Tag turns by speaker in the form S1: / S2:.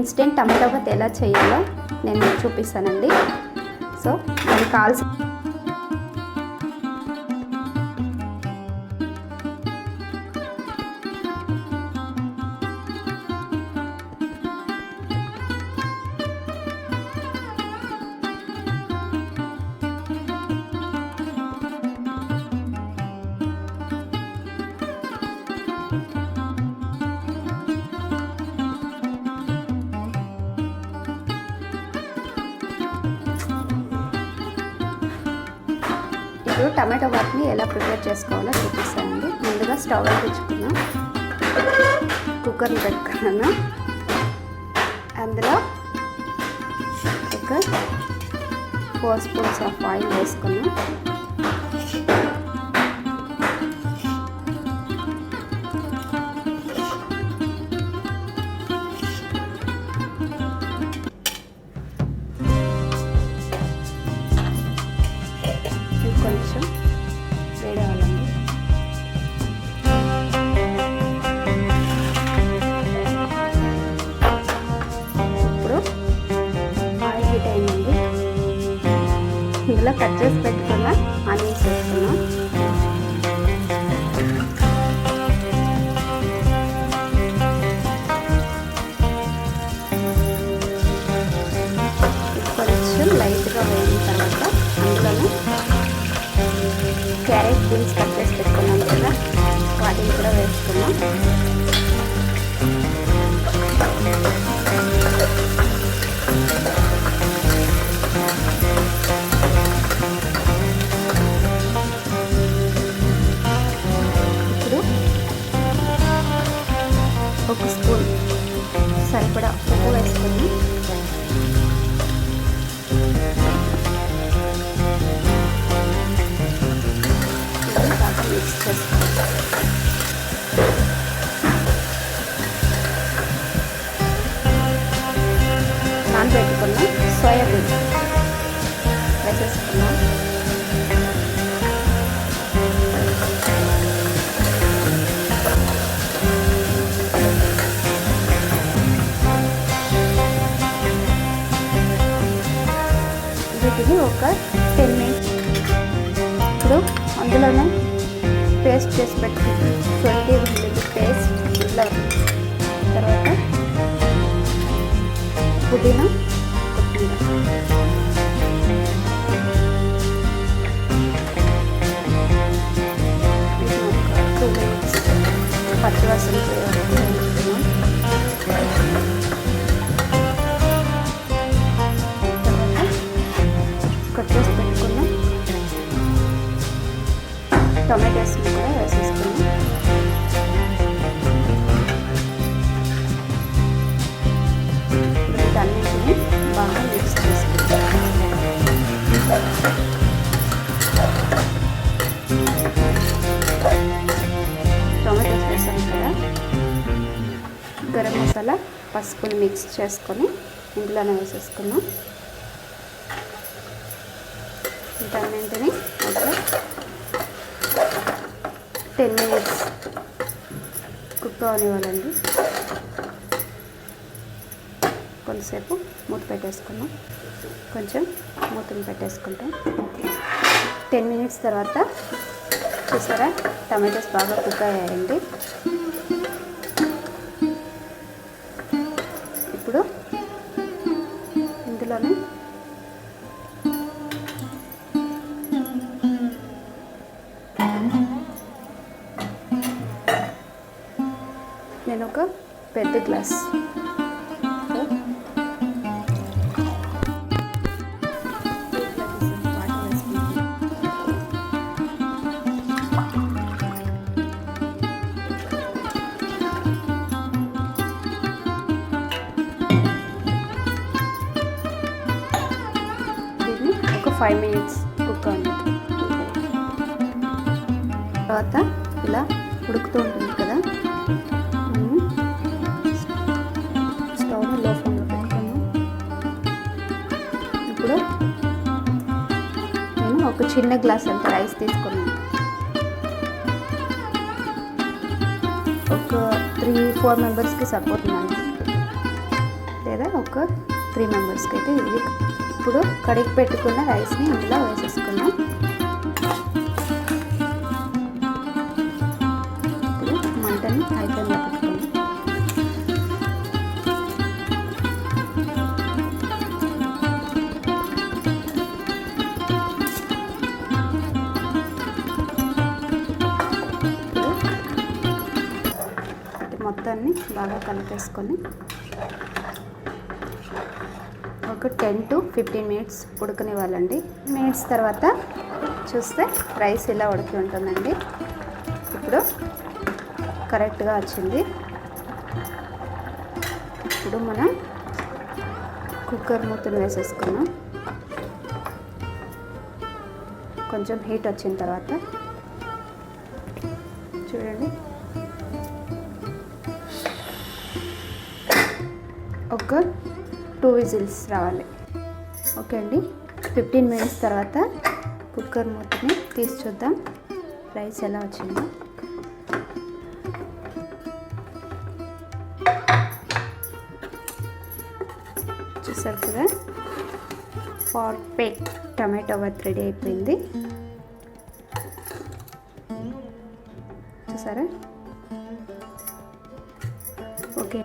S1: Instant tomato bath ఎలా చేయాలో నేను మీకు చూపిస్తానండి. సో దానికి కావాల్సిన ఇప్పుడు టమాటో బాత్ని ఎలా ప్రిపేర్ చేసుకోవాలో చూపిస్తానండి. ముందుగా స్టవ్ తెచ్చుకున్నాం, కుక్కర్ని పెట్టుకున్నాను. అందులో ఒక 4 స్పూన్స్ ఆఫ్ ఆయిల్ వేసుకున్నాం. కొంచెం వేడవాలండి. ఇప్పుడు ఆయిల్ హీట్ అయిందండి. ఇందులో కట్ చేసి పెట్టుకున్న ఆనియన్స్ వేసుకున్నాం. కొంచెం లైట్గా వేగిన తర్వాత అందులోనే క్యారెట్ బీన్స్ కట్ చేసి పెట్టుకున్నాం కదా, వాటిని కూడా వేసుకున్నాం. ఇప్పుడు 1 స్పూన్ సరిపడా ఉప్పు వేసుకుని మిక్స్ చేసుకోవాలి. నానబెట్టుకున్న సోయాబీన్ వేసేసుకున్నాం. వీటిని ఒక 10 మినిట్స్. ఇప్పుడు అందులోనే పేస్ట్ చేసి పెట్టుకుంటాం. 20 ఉల్లిగడ్డ పేస్ట్, ఇట్లా తర్వాత పుదీనా, కొత్తిమీర, ఒక 2 మినిట్స్ పచ్చివాసన వేసుకున్నాం. తర్వాత కట్ చేసి పెట్టుకున్నాం టొమాటోస్ కూడా వేసేసుకున్నాం. వీటన్నిటిని బాగా మిక్స్ చేసుకుంటాం. టొమాటోస్ వేసాం కదా, గరం మసాలా, పసుపుని మిక్స్ చేసుకొని ఇంట్లోనే వేసేసుకున్నాం. వీటన్నింటిని ఒక 10 మినిట్స్ కుక్ అవనివ్వాలండి. కొంతసేపు మూత పెట్టేసుకున్నాం. కొంచెం మూతను పెట్టేసుకుంటాం. 10 మినిట్స్ తర్వాత చూసారా టమాటోస్ బాగా కుక్ అయ్యాయండి. ఇప్పుడు ఇందులోనే నేను ఒక పెద్ద గ్లాస్ దీన్ని ఒక 5 మినిట్స్ కుక్ అవ్వండి. తర్వాత ఇలా ఉడుకుతూ ఉంటుంది కదా, స్టవ్ని లో ఫ్లేమ్లో పెట్టుకున్నాను. ఇప్పుడు నేను ఒక చిన్న గ్లాస్ అంత రైస్ తీసుకున్నాను. ఒక 3-4 మెంబర్స్కి సరిపోతుందండి, లేదా 3 మెంబర్స్కి అయితే ఇది. ఇప్పుడు కడిగి పెట్టుకున్న రైస్ని ఇందులో వేసేసుకున్నాం. ఇప్పుడు మంటని హై ఫ్లేమ్లో పెట్టుకున్నాం. మొత్తాన్ని బాగా కలిపేసుకొని ఒక 10 to 15 మినిట్స్ ఉడకనివ్వాలండి. మినిట్స్ తర్వాత చూస్తే రైస్ ఇలా ఉడికి ఉంటుందండి. ఇప్పుడు కరెక్ట్గా వచ్చింది. ఇప్పుడు మనం కుక్కర్ మూతను వేసేసుకున్నాం. కొంచెం హీట్ వచ్చిన తర్వాత చూడండి, ఒక 2 విజిల్స్ రావాలి. ఓకే అండి, 15 మినిట్స్ తర్వాత కుక్కర్ మూతని తీసి చూద్దాం రైస్ ఎలా వచ్చిందో. చూసారు కదా, పర్ఫెక్ట్ టమాటో బాత్ రెడీ అయిపోయింది. చూసారా? ఓకే.